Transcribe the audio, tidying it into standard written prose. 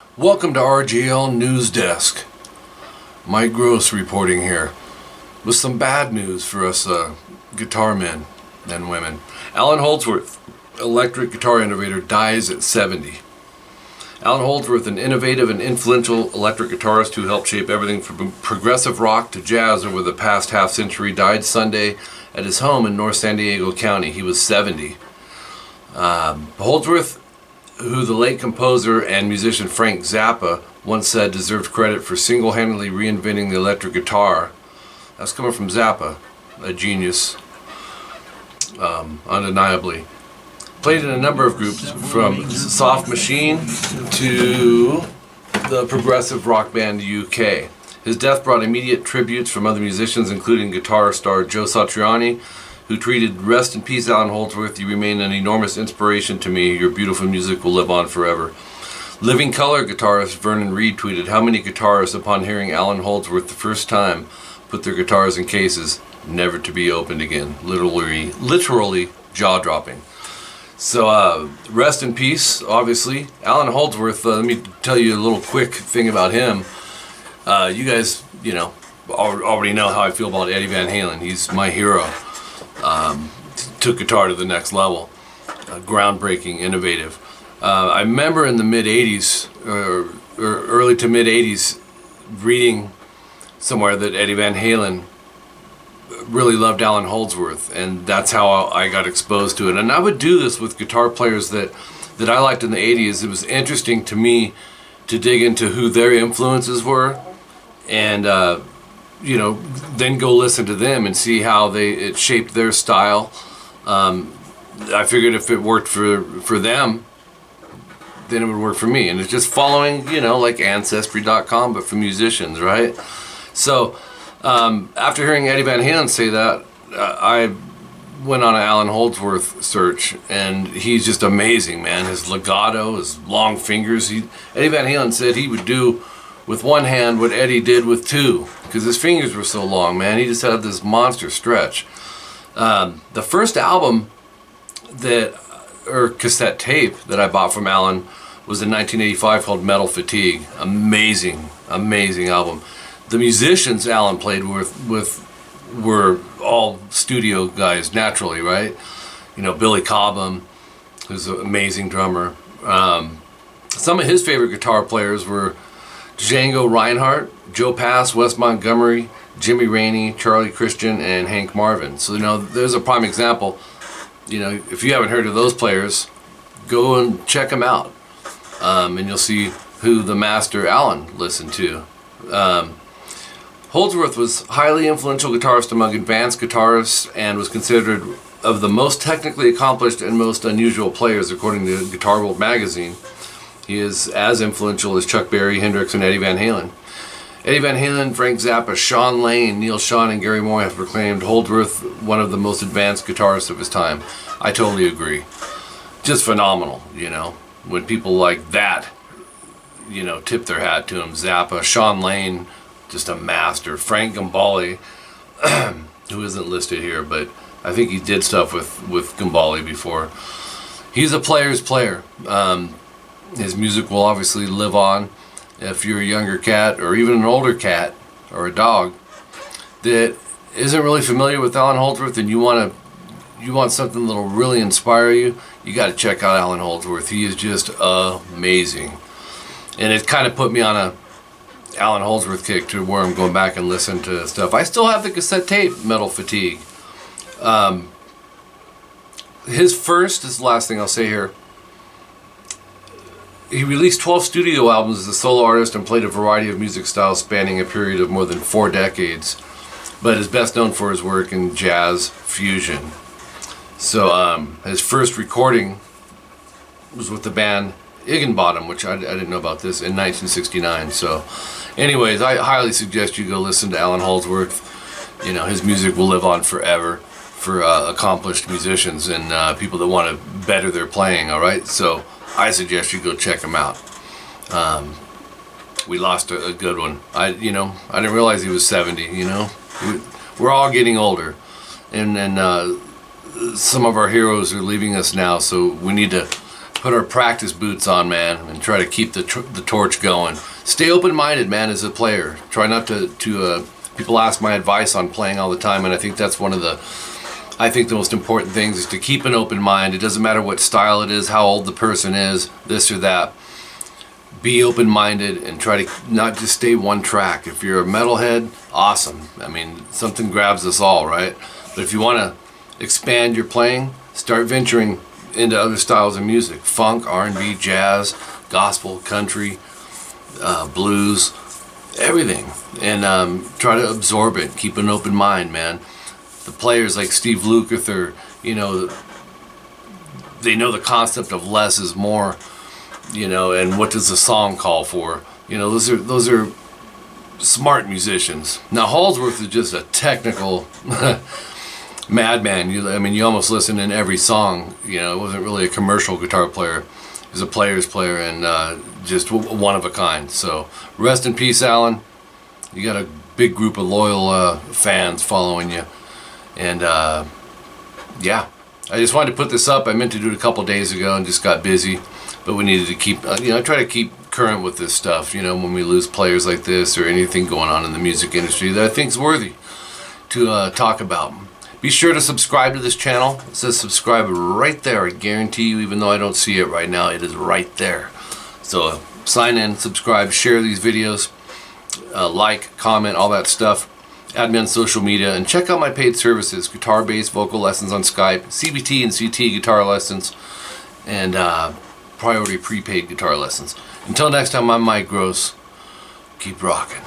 Welcome to RGL NEWSDESK. Mike Gross reporting here with some bad news for us guitar men and women. Allan Holdsworth, electric guitar innovator, dies at 70. Allan Holdsworth, an innovative and influential electric guitarist who helped shape everything from progressive rock to jazz over the past half century, died Sunday at his home in North San Diego County. He was 70. Holdsworth, who the late composer and musician Frank Zappa once said deserved credit for single-handedly reinventing the electric guitar. That's coming from Zappa, a genius, undeniably. Played in a number of groups, from Soft Machine to the progressive rock band UK. His death brought immediate tributes from other musicians, including guitar star Joe Satriani, who tweeted, "Rest in peace, Allan Holdsworth. You remain an enormous inspiration to me. Your beautiful music will live on forever." Living Colour guitarist Vernon Reid tweeted, "How many guitarists, upon hearing Allan Holdsworth the first time, put their guitars in cases, never to be opened again." Literally jaw-dropping. So rest in peace, obviously. Allan Holdsworth, let me tell you a little quick thing about him. You guys, already know how I feel about Eddie Van Halen. He's my hero. Took guitar to the next level. Groundbreaking, innovative. I remember in the mid-80s, or early to mid-80s, reading somewhere that Eddie Van Halen really loved Allan Holdsworth, and that's how I got exposed to it. And I would do this with guitar players that I liked in the 80s. It was interesting to me to dig into who their influences were, and then go listen to them and see how it shaped their style. I figured if it worked for them, then it would work for me. And it's just following, like Ancestry.com, but for musicians, right? So after hearing Eddie Van Halen say that, I went on an Allan Holdsworth search, and he's just amazing, man. His legato, his long fingers. Eddie Van Halen said he would do with one hand what Eddie did with two, because his fingers were so long, man. He just had this monster stretch. The first album or cassette tape that I bought from Allan was in 1985 called Metal Fatigue. Amazing, amazing album. The musicians Allan played with were all studio guys, naturally, right? Billy Cobham, who's an amazing drummer. Some of his favorite guitar players were Django Reinhardt, Joe Pass, Wes Montgomery, Jimmy Rainey, Charlie Christian, and Hank Marvin. So there's a prime example. If you haven't heard of those players, go and check them out, and you'll see who the master Allan listened to. Holdsworth was highly influential guitarist among advanced guitarists, and was considered of the most technically accomplished and most unusual players, according to Guitar World magazine. He is as influential as Chuck Berry, Hendrix, and Eddie Van Halen. Eddie Van Halen, Frank Zappa, Sean Lane, Neil Schon, and Gary Moore have proclaimed Holdsworth one of the most advanced guitarists of his time. I totally agree. Just phenomenal, when people like that, tip their hat to him. Zappa, Sean Lane, just a master. Frank Gambale, who isn't listed here, but I think he did stuff with Gambale before. He's a player's player. His music will obviously live on. If you're a younger cat, or even an older cat, or a dog that isn't really familiar with Allan Holdsworth, and you want something that'll really inspire you, you got to check out Allan Holdsworth. He is just amazing. And it kind of put me on a Allan Holdsworth kick, to where I'm going back and listening to stuff. I still have the cassette tape, Metal Fatigue. This is the last thing I'll say here. He released 12 studio albums as a solo artist and played a variety of music styles spanning a period of more than 4 decades, but is best known for his work in jazz fusion. So his first recording was with the band Higginbottom, which I didn't know about this, in 1969. So anyways, I highly suggest you go listen to Allan Holdsworth. His music will live on forever for accomplished musicians and people that want to better their playing, all right? So I suggest you go check him out. We lost a good one. I didn't realize he was 70. We're all getting older, and some of our heroes are leaving us now. So we need to put our practice boots on, man, and try to keep the torch going. Stay open-minded, man, as a player. Try not to people ask my advice on playing all the time, and I think that's one of the most important things is to keep an open mind. It doesn't matter what style it is, how old the person is, this or that. Be open-minded and try to not just stay one track. If you're a metalhead, awesome. I mean, something grabs us all, right? But if you want to expand your playing, start venturing into other styles of music. Funk, R&B, jazz, gospel, country, blues, everything. And try to absorb it. Keep an open mind, man. The players like Steve Lukather, you know, they know the concept of less is more, you know, and what does the song call for? You know, those are smart musicians. Now Holdsworth is just a technical madman. I mean, you almost listen in every song. You know, it wasn't really a commercial guitar player. He was a player's player and just one of a kind. So rest in peace, Allan. You got a big group of loyal fans following you. And yeah, I just wanted to put this up. I meant to do it a couple days ago and just got busy. But we needed to keep, you know, try to keep current with this stuff, you know, when we lose players like this or anything going on in the music industry that I think is worthy to talk about. Be sure to subscribe to this channel. It says subscribe right there. I guarantee you, even though I don't see it right now, it is right there. So sign in, subscribe, share these videos, like, comment, all that stuff. Add me on social media and check out my paid services: guitar-based vocal lessons on Skype, CBT and CT guitar lessons, and priority prepaid guitar lessons. Until next time, I'm Mike Gross. Keep rocking.